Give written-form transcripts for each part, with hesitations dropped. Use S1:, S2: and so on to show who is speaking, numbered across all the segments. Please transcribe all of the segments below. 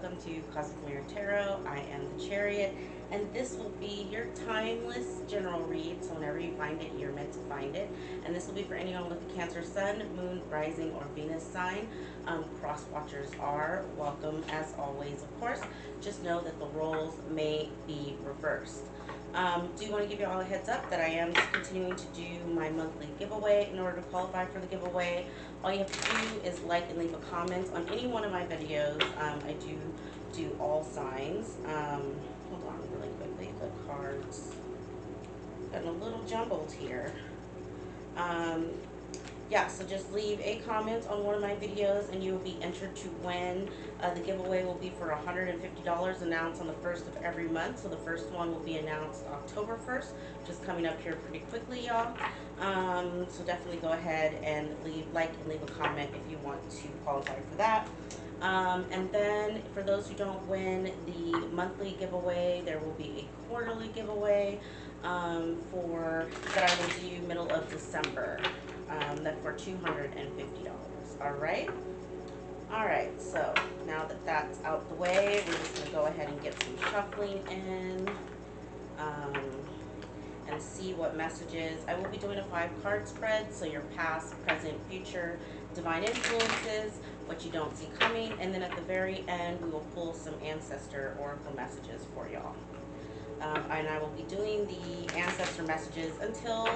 S1: welcome to Cosmic Mirror Tarot. I am the Chariot, and this will be your timeless general read. So whenever you find it, you're meant to find it. And this will be for anyone with a Cancer Sun, Moon, Rising, or Venus sign. Cross watchers are welcome as always, of course. Just know that the roles may be reversed. Do want to give you all a heads up that I am continuing to do my monthly giveaway. In order to qualify for the giveaway, all you have to do is like and leave a comment on any one of my videos. I do all signs. Hold on really quickly. The cards getting a little jumbled here. Yeah, so just leave a comment on one of my videos and you will be entered to win. The giveaway will be for $150, announced on the 1st of every month. So the first one will be announced October 1st, which is coming up here pretty quickly, y'all. So definitely go ahead and like and leave a comment if you want to qualify for that. And then for those who don't win the monthly giveaway, there will be a quarterly giveaway for that I will do middle of December. That for $250. All right, so now that that's out the way, we're just going to go ahead and get some shuffling in and see what messages. I will be doing a 5-card spread, so your past, present, future, divine influences, what you don't see coming, and then at the very end, we will pull some ancestor oracle messages for y'all. And I will be doing the ancestor messages until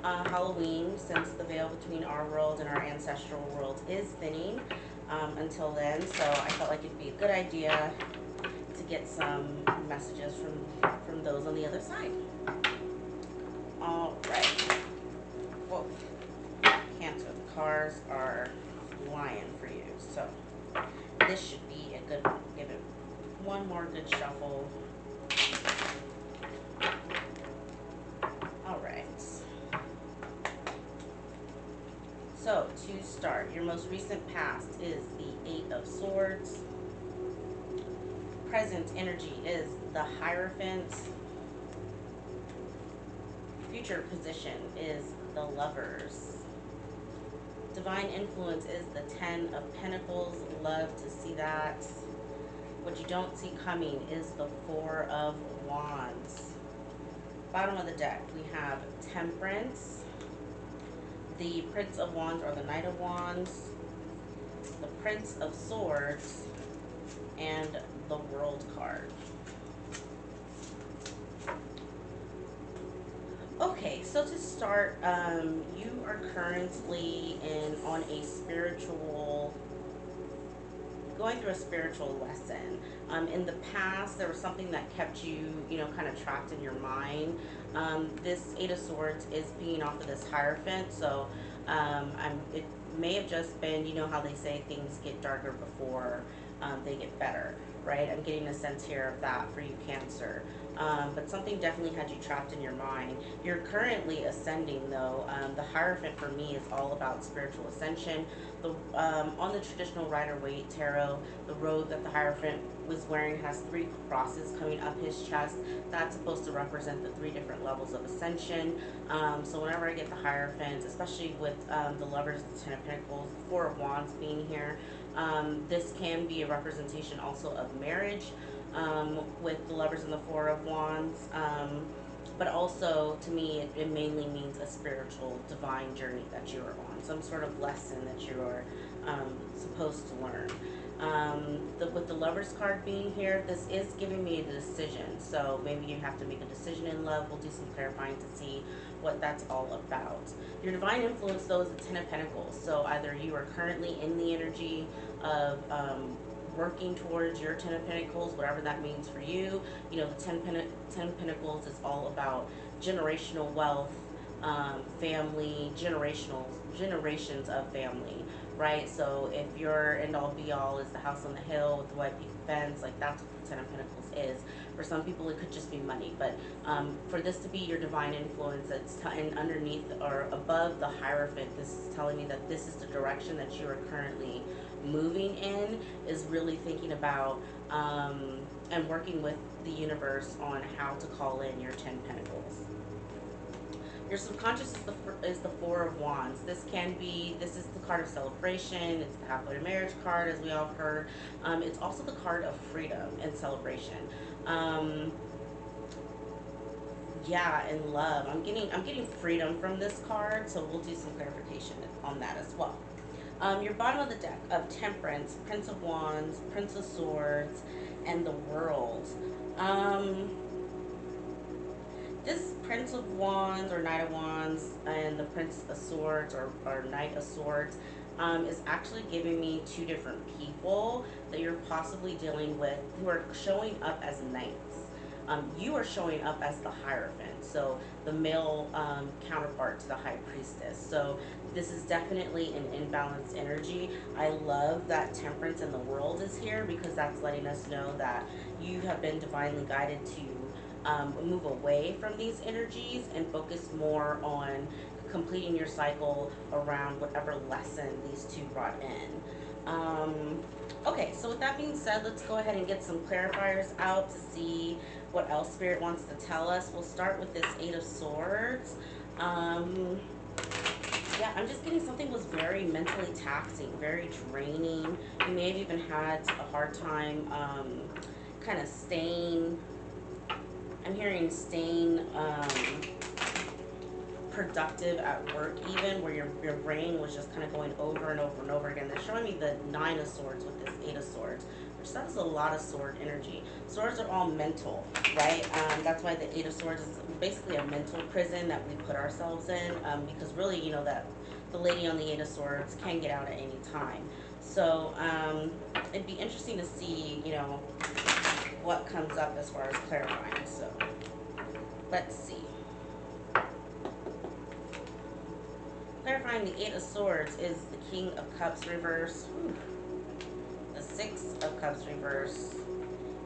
S1: Halloween, since the veil between our world and our ancestral world is thinning until then. So I felt like it'd be a good idea to get some messages from those on the other side. All right. Whoa. Cancer, the cards are flying for you. So this should be a good one. Give it one more good shuffle. All right. So to start, your most recent past is the 8 of Swords. Present energy is the Hierophant. Future position is the Lovers. Divine influence is the 10 of Pentacles. Love to see that. What you don't see coming is the 4 of Wands. Bottom of the deck, we have Temperance, the Prince of Wands or the Knight of Wands, the Prince of Swords, and the World card. Okay, so to start, you are currently on a spiritual, going through a spiritual lesson. In the past, there was something that kept you, kind of trapped in your mind. This 8 of Swords is being off of this Hierophant, so it may have just been, how they say things get darker before they get better, right? I'm getting a sense here of that for you, Cancer. But something definitely had you trapped in your mind. You're currently ascending, though. The Hierophant for me is all about spiritual ascension. On the traditional Rider-Waite tarot, the robe that the Hierophant was wearing has 3 crosses coming up his chest. That's supposed to represent the 3 different levels of ascension. So whenever I get the Hierophant, especially with the Lovers, the 10 of Pentacles, the 4 of Wands being here, this can be a representation also of marriage. With the Lovers and the 4 of Wands, but also to me it mainly means a spiritual divine journey that you are on, some sort of lesson that you are supposed to learn. With the Lovers card being here, this is giving me a decision, so maybe you have to make a decision in love. We'll do some clarifying to see what that's all about. Your divine influence, though, is the 10 of Pentacles, so either you are currently in the energy of working towards your 10 of Pentacles, whatever that means for you. The 10 Pentacles is all about generational wealth, family, generations of family, right? So if your end all be all is the house on the hill with the white picket fence, like that's what the 10 of Pentacles is. For some people it could just be money, but for this to be your divine influence, it's and underneath or above the Hierophant, this is telling me that this is the direction that you are currently moving in, is really thinking about and working with the universe on how to call in your 10 Pentacles. Your subconscious is the Four of Wands. This is the card of celebration. It's the halfway to marriage card, as we all heard. It's also the card of freedom and celebration. Um, yeah, and love. I'm getting freedom from this card, so we'll do some clarification on that as well. Your bottom of the deck of Temperance, Prince of Wands, Prince of Swords, and the World. Um, this Prince of Wands or Knight of Wands and the Prince of Swords or Knight of Swords is actually giving me two different people that you're possibly dealing with who are showing up as knights. You are showing up as the Hierophant, so the male counterpart to the High Priestess. So this is definitely an imbalanced energy. I love that Temperance in the World is here because that's letting us know that you have been divinely guided to move away from these energies and focus more on completing your cycle around whatever lesson these two brought in. Okay, so with that being said, let's go ahead and get some clarifiers out to see what else Spirit wants to tell us. We'll start with this Eight of Swords. Yeah, I'm just getting something was very mentally taxing, very draining. You may have even had a hard time kind of staying. I'm hearing staying productive at work, even where your brain was just kind of going over and over and over again. They're showing me the Nine of Swords with this Eight of Swords, which that is a lot of sword energy. Swords are all mental, right? That's why the Eight of Swords is basically a mental prison that we put ourselves in, because really, you know, that the lady on the Eight of Swords can get out at any time. So it'd be interesting to see, you know, what comes up as far as clarifying. So let's see. Clarifying the Eight of Swords is the King of Cups reverse, the Six of Cups reverse,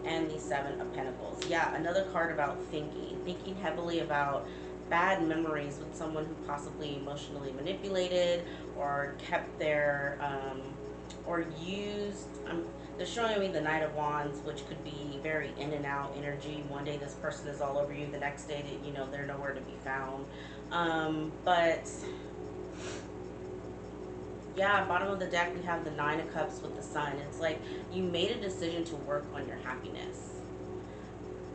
S1: and the Seven of Pentacles. Yeah, another card about thinking heavily about bad memories with someone who possibly emotionally manipulated or kept their or used. They're showing me the Knight of Wands, which could be very in and out energy. One day this person is all over you, the next day you know they're nowhere to be found. But yeah, bottom of the deck we have the Nine of Cups with the Sun. It's like you made a decision to work on your happiness,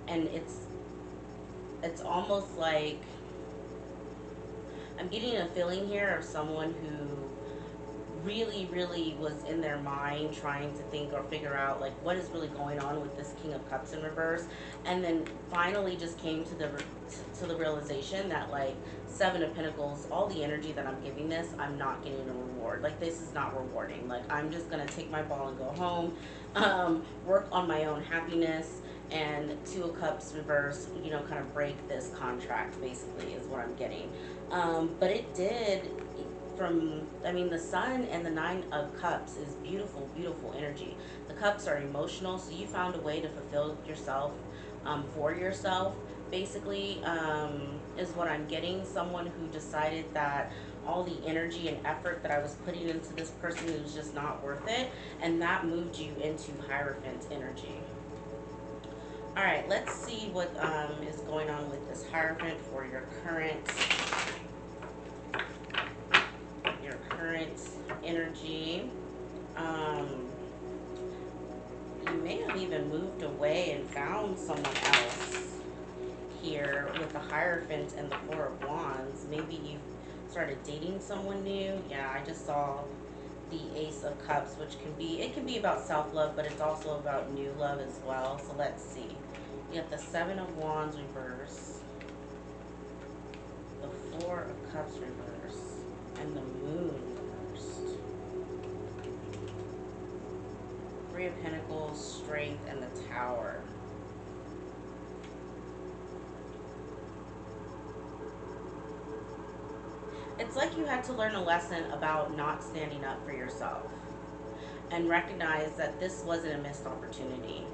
S1: and it's almost like I'm getting a feeling here of someone who really was in their mind trying to think or figure out like what is really going on with this King of Cups in reverse, and then finally just came to the realization that like Seven of Pentacles, all the energy that I'm giving this, I'm not getting a reward. Like this is not rewarding. Like I'm just gonna take my ball and go home, work on my own happiness. And Two of Cups reverse, you know, kind of break this contract basically is what I'm getting. But it did from, I mean, the Sun and the Nine of Cups is beautiful energy. The cups are emotional, so you found a way to fulfill yourself for yourself basically, is what I'm getting. Someone who decided that all the energy and effort that I was putting into this person was just not worth it, and that moved you into Hierophant energy. All right, let's see what is going on with this Hierophant for your current energy. You may have even moved away and found someone else here with the Hierophant and the Four of Wands. Maybe you've started dating someone new. Yeah, I just saw the Ace of Cups, which it can be about self-love, but it's also about new love as well. So let's see. You got the Seven of Wands reverse, the Four of Cups reverse, and the Moon reversed. Three of Pentacles, Strength, and the Tower. It's like you had to learn a lesson about not standing up for yourself and recognize that this wasn't a missed opportunity.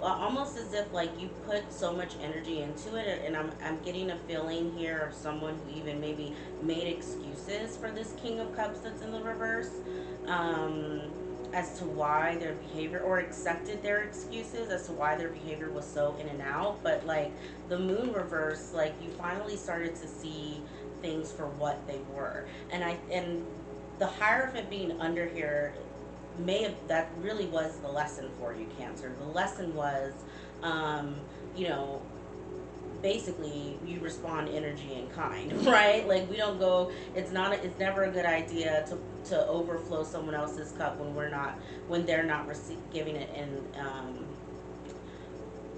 S1: Well, almost as if like you put so much energy into it, and I'm getting a feeling here of someone who even maybe made excuses for this King of Cups that's in the reverse, as to why their behavior, or accepted their excuses as to why their behavior was so in and out. But like the Moon reverse, like you finally started to see things for what they were. And the Hierophant being under here may have, that really was the lesson for you, Cancer. The lesson was, um, you know, basically you respond energy in kind, right? Like, we don't go, it's never a good idea to overflow someone else's cup when we're not, when they're not giving it in,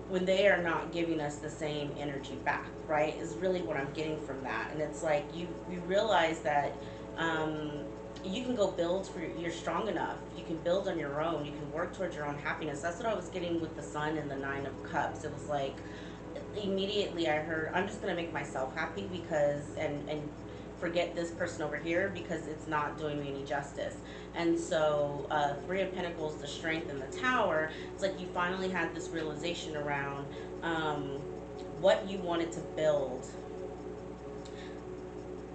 S1: when they are not giving us the same energy back, right? Is really what I'm getting from that. And it's like you realize that, um, you can go build for, you're strong enough, you can build on your own, you can work towards your own happiness. That's what I was getting with the Sun and the Nine of Cups. It was like, immediately I heard, I'm just gonna make myself happy, because and forget this person over here, because it's not doing me any justice. And so, Three of Pentacles, the Strength, and the Tower, it's like you finally had this realization around, um, what you wanted to build,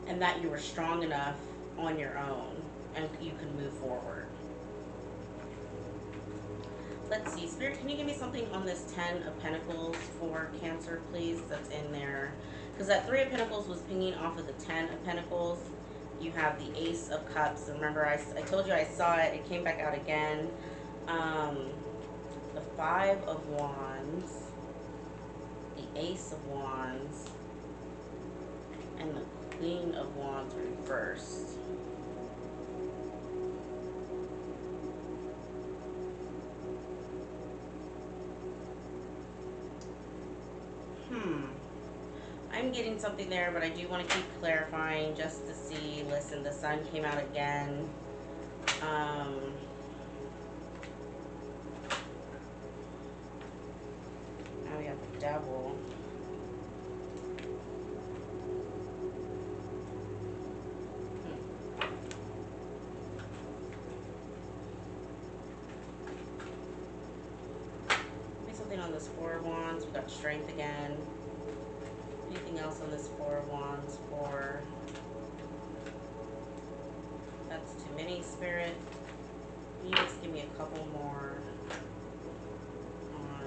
S1: and that you were strong enough on your own and you can move forward. Let's see, Spirit, can you give me something on this Ten of Pentacles for Cancer, please? That's in there. Because that Three of Pentacles was pinging off of the Ten of Pentacles. You have the Ace of Cups. And remember, I told you I saw it. It came back out again. The Five of Wands. The Ace of Wands. And the Queen of Wands reversed. I'm getting something there, but I do want to keep clarifying just to see. Listen, the Sun came out again. Now we have the Devil. Maybe something on this Four of Wands. We got Strength again. Anything else on this Four of Wands for? That's too many, Spirit. Can you just give me a couple more on?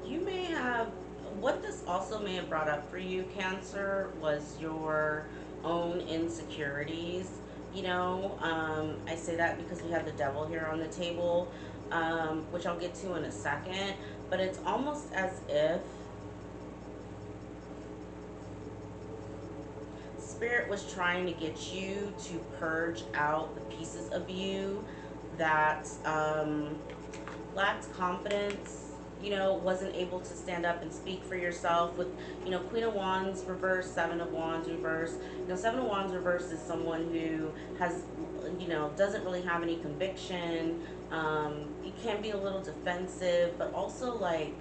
S1: You may have, what this also may have brought up for you, Cancer, was your own insecurities. I say that because we have the Devil here on the table, which I'll get to in a second. But it's almost as if Spirit was trying to get you to purge out the pieces of you that, lacked confidence, wasn't able to stand up and speak for yourself. With, Queen of Wands reverse, Seven of Wands reverse. Seven of Wands reverse is someone who has, doesn't really have any conviction. You can be a little defensive, but also, like,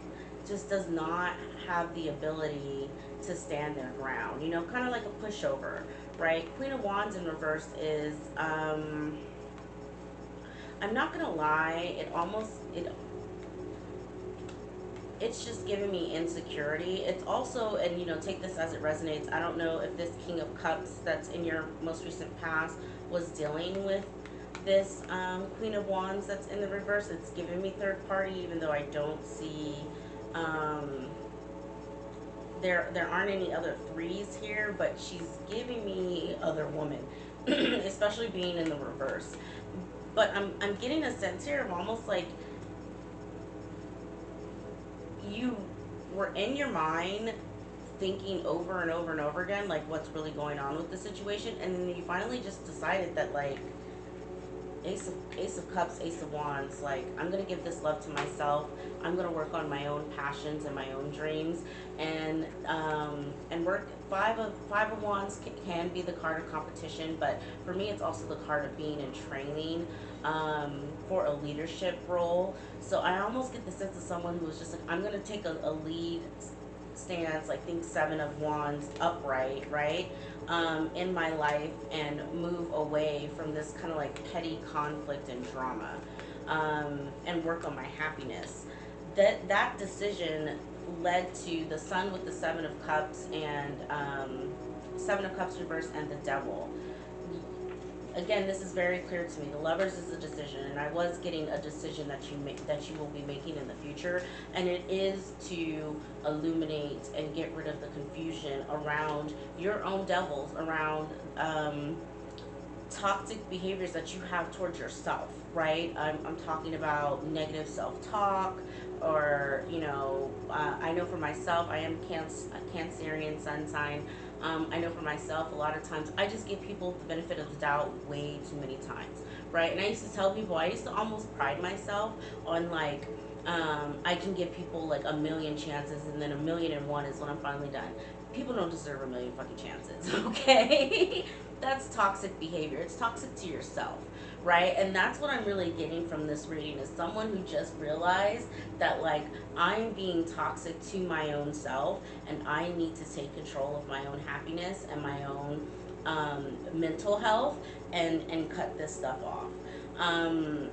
S1: just does not have the ability to stand their ground. Kind of like a pushover, right? Queen of Wands in reverse is, I'm not gonna lie, it's just giving me insecurity. It's also, and take this as it resonates, I don't know if this King of Cups that's in your most recent past was dealing with this, Queen of Wands that's in the reverse. It's giving me third party, even though I don't see, there aren't any other threes here, but she's giving me other woman, especially being in the reverse. But I'm getting a sense here of almost like you were in your mind thinking over and over and over again, like, what's really going on with the situation, and then you finally just decided that, like, Ace of Cups, Ace of Wands, like, I'm gonna give this love to myself. I'm gonna work on my own passions and my own dreams, and work. Five of Wands can be the card of competition, but for me, it's also the card of being in training, for a leadership role. So I almost get the sense of someone who is just like, I'm gonna take a lead stance, like, think Seven of Wands upright, right? In my life, and move away from this kind of like petty conflict and drama, and work on my happiness. that decision led to the Sun with the Seven of Cups and Seven of Cups reverse and the Devil. Again, this is very clear to me. The Lovers is a decision, and I was getting a decision that you make, that you will be making in the future, and it is to illuminate and get rid of the confusion around your own devils, around toxic behaviors that you have towards yourself, right? I'm talking about negative self-talk, or I know for myself, I am Cancerian sun sign. I know for myself, a lot of times I just give people the benefit of the doubt way too many times, right? And I used to tell people, I used to almost pride myself on like, I can give people like a million chances, and then a million and one is when I'm finally done. People don't deserve a million fucking chances, okay? That's toxic behavior. It's toxic to yourself, right? And that's what I'm really getting from this reading, is someone who just realized that, like, I'm being toxic to my own self, and I need to take control of my own happiness and my own mental health, and cut this stuff off. Um,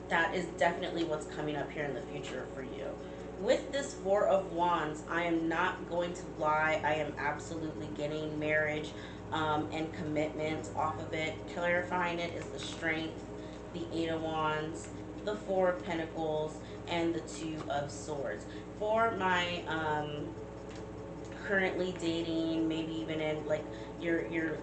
S1: that is definitely what's coming up here in the future for you. With this Four of Wands, I am not going to lie. I am absolutely getting marriage and commitment off of it. Clarifying it is the Strength, the Eight of Wands, the Four of Pentacles, and the Two of Swords. For my currently dating, maybe even in like you're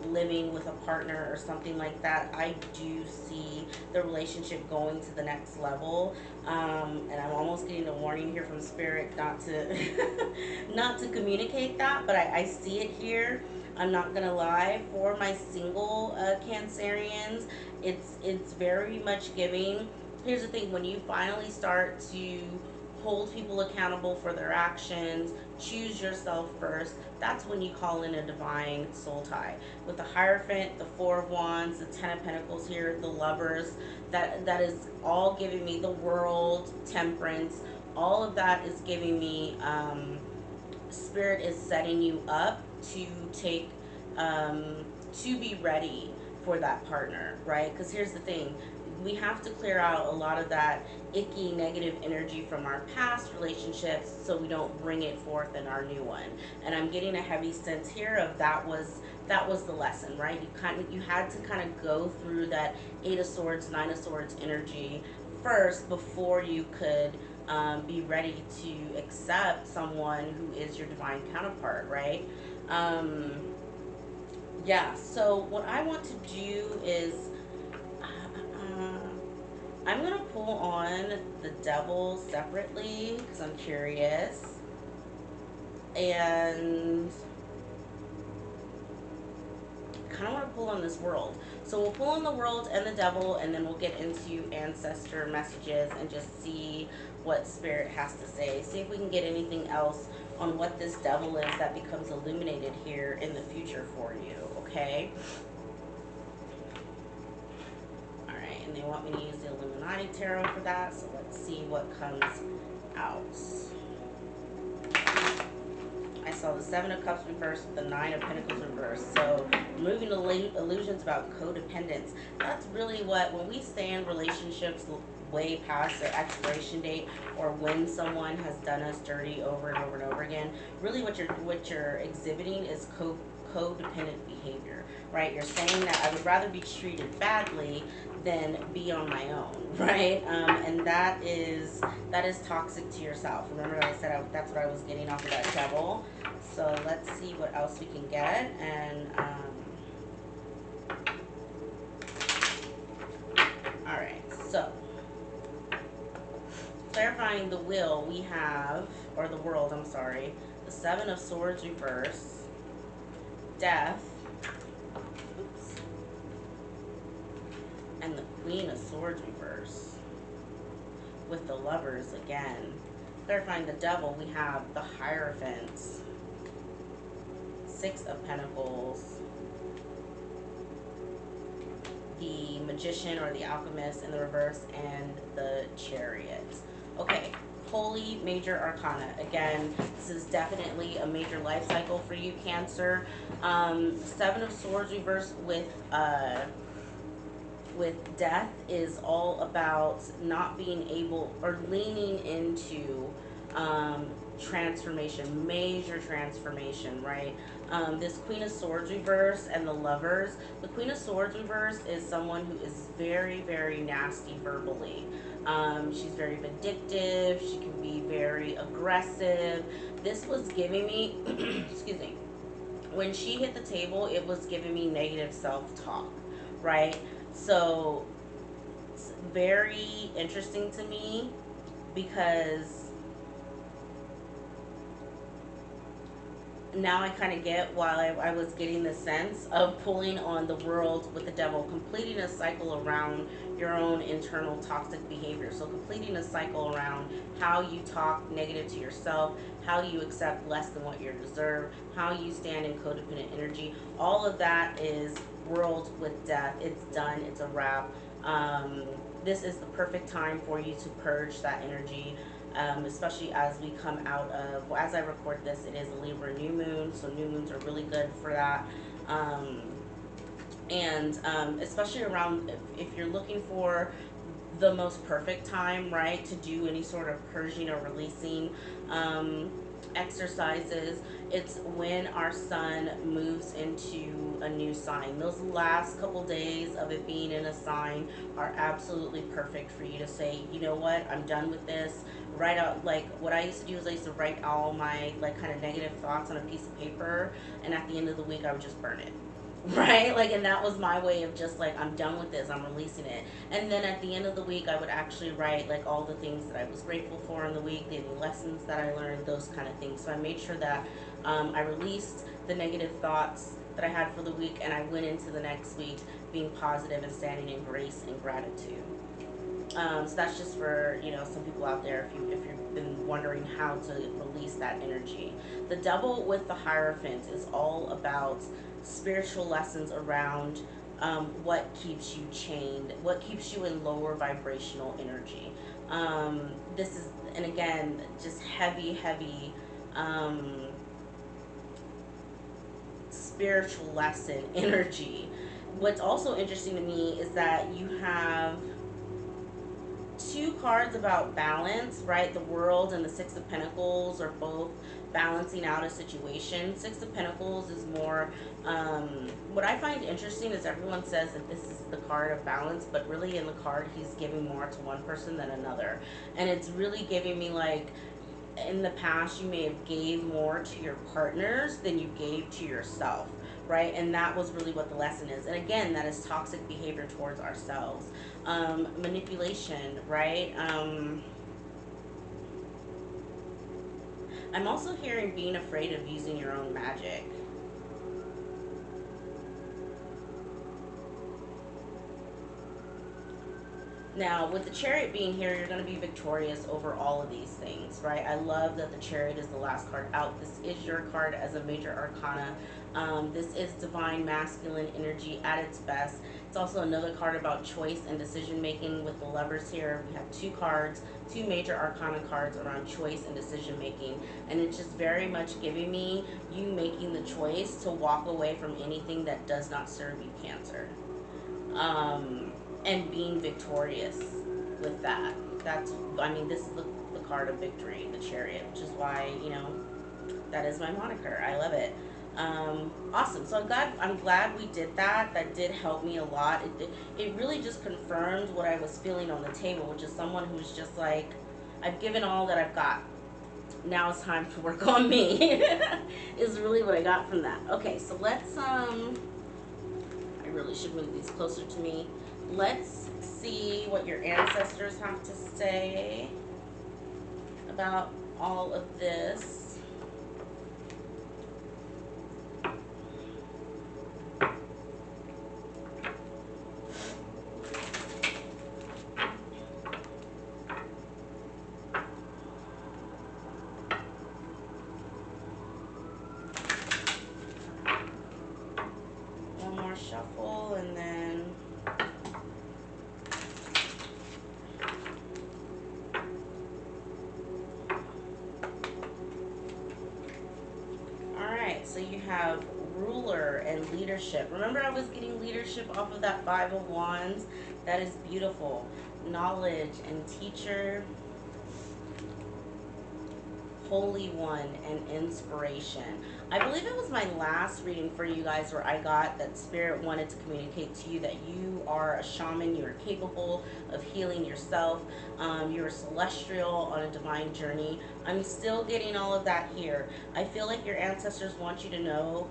S1: living with a partner or something like that, I do see the relationship going to the next level. And I'm almost getting a warning here from Spirit not to not to communicate that, but I see it here. I'm not gonna lie. For my single Cancerians, it's very much giving. Here's the thing: when you finally start to hold people accountable for their actions, choose yourself first, that's when you call in a divine soul tie. With the Hierophant, the Four of Wands, the Ten of Pentacles here, the Lovers, that is all giving me the World, Temperance. All of that is giving me Spirit is setting you up to take to be ready for that partner, right? Because here's the thing: we have to clear out a lot of that icky negative energy from our past relationships, so we don't bring it forth in our new one. And I'm getting a heavy sense here of that was the lesson, right? You had to kind of go through that Eight of Swords, Nine of Swords energy first before you could be ready to accept someone who is your divine counterpart, right? um yeah, so what I want to do is I'm gonna pull on the Devil separately because I'm curious, and kind of want to pull on this World. So we'll pull on the World and the Devil, and then we'll get into ancestor messages and just see what Spirit has to say. See if we can get anything else on what this Devil is that becomes illuminated here in the future for you, okay? Alright, and they want me to use the Illuminati Tarot for that, so let's see what comes out. I saw the Seven of Cups reversed with the Nine of Pentacles reversed. So removing illusions about codependence. That's really what, when we stay in relationships way past their expiration date, or when someone has done us dirty over and over and over again, really what you're exhibiting is codependent behavior, right? You're saying that I would rather be treated badly than be on my own, right? And that is toxic to yourself. Remember I said that's what I was getting off of that Devil. So let's see what else we can get. And all right, so clarifying the Will, we have, or the World, I'm sorry, the Seven of Swords reverse, Death, oops, and the Queen of Swords reverse. With the Lovers again. Clarifying the Devil, we have the Hierophant, Six of Pentacles, the Magician or the Alchemist in the reverse, and the Chariot. Okay, Holy Major Arcana. Again, this is definitely a major life cycle for you, Cancer. Seven of Swords reverse with with death is all about not being able or leaning into transformation, major transformation, right? This Queen of Swords reverse and the Lovers. The Queen of Swords reverse is someone who is very, very nasty verbally. She's very vindictive. She can be very aggressive. This was giving me, excuse me, when she hit the table, it was giving me negative self-talk, right? So it's very interesting to me because now I kind of get why I was getting the sense of pulling on the world with the devil, completing a cycle around your own internal toxic behavior. So, completing a cycle around how you talk negative to yourself, how you accept less than what you deserve, how you stand in codependent energy. All of that is world with death. It's done, it's a wrap. This is the perfect time for you to purge that energy, especially as we come out of, well, as I record this, it is a Libra new moon, so new moons are really good for that. And especially around, if you're looking for the most perfect time, right, to do any sort of purging or releasing exercises, it's when our sun moves into a new sign. Those last couple days of it being in a sign are absolutely perfect for you to say, you know what, I'm done with this. Write out, like, what I used to do is I used to write all my, like, kind of negative thoughts on a piece of paper, and at the end of the week I would just burn it. Right, like, and that was my way of just like, I'm done with this, I'm releasing it. And then at the end of the week I would actually write like all the things that I was grateful for in the week, the lessons that I learned, those kind of things. So I made sure that I released the negative thoughts that I had for the week, and I went into the next week being positive and standing in grace and gratitude. So that's just for, some people out there, if you've been wondering how to release that energy. The Devil with the Hierophant is all about spiritual lessons around what keeps you chained, what keeps you in lower vibrational energy. This is, and again, just heavy, heavy spiritual lesson energy. What's also interesting to me is that you have two cards about balance, right? The World and the Six of Pentacles are both balancing out a situation. Six of Pentacles is more, what I find interesting is everyone says that this is the card of balance, but really in the card he's giving more to one person than another. And it's really giving me like, in the past you may have gave more to your partners than you gave to yourself, right? And that was really what the lesson is. And again, that is toxic behavior towards ourselves. Manipulation, right? I'm also hearing being afraid of using your own magic. Now, with the Chariot being here, you're going to be victorious over all of these things, right? I love that the Chariot is the last card out. This is your card as a major arcana. This is divine masculine energy at its best. It's also another card about choice and decision making with the Lovers here. We have two cards, two major arcana cards around choice and decision making. And it's just very much giving me you making the choice to walk away from anything that does not serve you, Cancer. And being victorious with that. This is the card of victory, the Chariot, which is why, that is my moniker. I love it. Awesome. So I'm glad we did that. That did help me a lot. It really just confirmed what I was feeling on the table, which is someone who's just like, I've given all that I've got. Now it's time to work on me. Is really what I got from that. Okay, so let's I really should move these closer to me. Let's see what your ancestors have to say about all of this. One more shuffle and then leadership. Remember I was getting leadership off of that Five of Wands? That is beautiful. Knowledge and teacher, Holy One, and inspiration. I believe it was my last reading for you guys where I got that Spirit wanted to communicate to you that you are a shaman, you are capable of healing yourself, you're a celestial on a divine journey. I'm still getting all of that here. I feel like your ancestors want you to know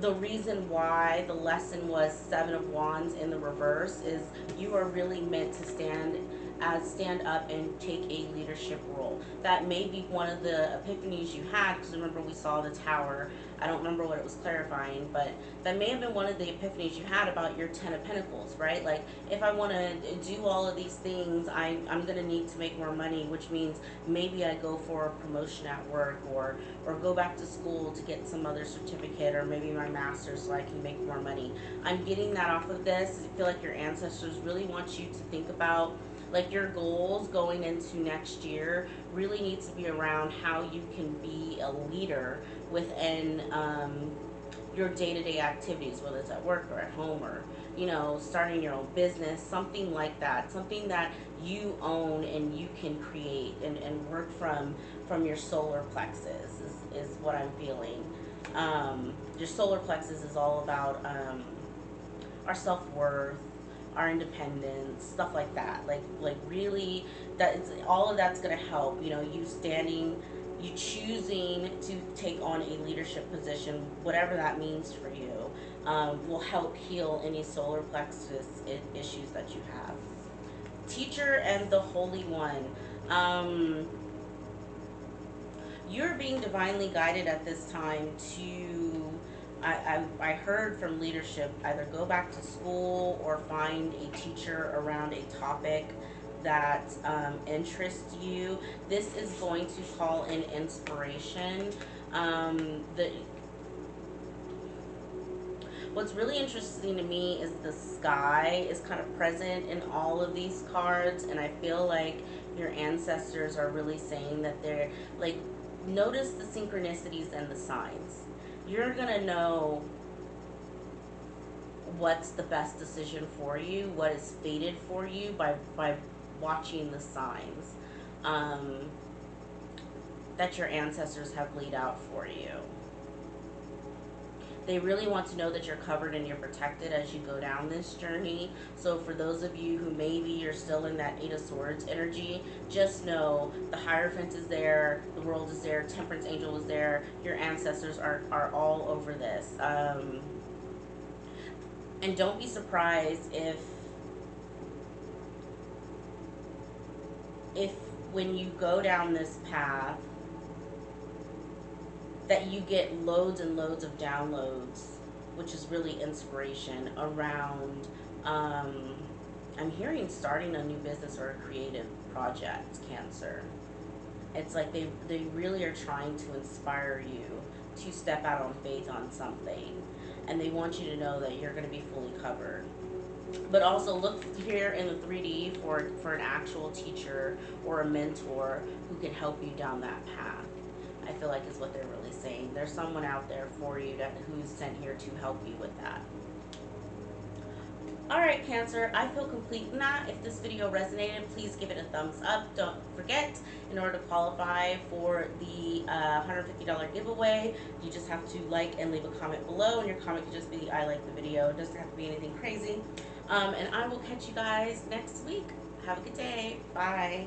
S1: the reason why the lesson was Seven of Wands in the reverse is you are really meant to stand up and take a leadership role. That may be one of the epiphanies you had, because remember we saw the tower. I don't remember what it was clarifying, but that may have been one of the epiphanies you had about your Ten of Pentacles, right? Like, if I want to do all of these things, I'm going to need to make more money, which means maybe I go for a promotion at work, or go back to school to get some other certificate, or maybe my master's so I can make more money. I'm getting that off of this. I feel like your ancestors really want you to think about, like, your goals going into next year really needs to be around how you can be a leader within your day-to-day activities, whether it's at work or at home, or starting your own business, something like that, something that you own and you can create and work from your solar plexus is what I'm feeling. Your solar plexus is all about our self-worth, our independence, stuff like that. Like really, all of that's gonna help. You choosing to take on a leadership position, whatever that means for you, will help heal any solar plexus issues that you have. Teacher and the Holy One. You're being divinely guided at this time to, I heard from leadership, either go back to school or find a teacher around a topic that interests you. This is going to call in inspiration. What's really interesting to me is the sky is kind of present in all of these cards, and I feel like your ancestors are really saying that they're like, notice the synchronicities and the signs. You're gonna know what's the best decision for you, what is fated for you by watching the signs that your ancestors have laid out for you. They really want to know that you're covered and you're protected as you go down this journey. So for those of you who maybe you're still in that Eight of Swords energy, just know the Hierophant is there, the World is there, Temperance Angel is there, your ancestors are all over this. And don't be surprised if when you go down this path that you get loads and loads of downloads, which is really inspiration around, I'm hearing starting a new business or a creative project, Cancer. It's like they really are trying to inspire you to step out on faith on something. And they want you to know that you're going to be fully covered. But also look here in the 3D for an actual teacher or a mentor who can help you down that path. I feel like is what they're really saying. There's someone out there for you who's sent here to help you with that. Alright, Cancer, I feel complete in that. If this video resonated, please give it a thumbs up. Don't forget, in order to qualify for the $150 giveaway, you just have to like and leave a comment below, and your comment could just be, I like the video. It doesn't have to be anything crazy. And I will catch you guys next week. Have a good day. Bye.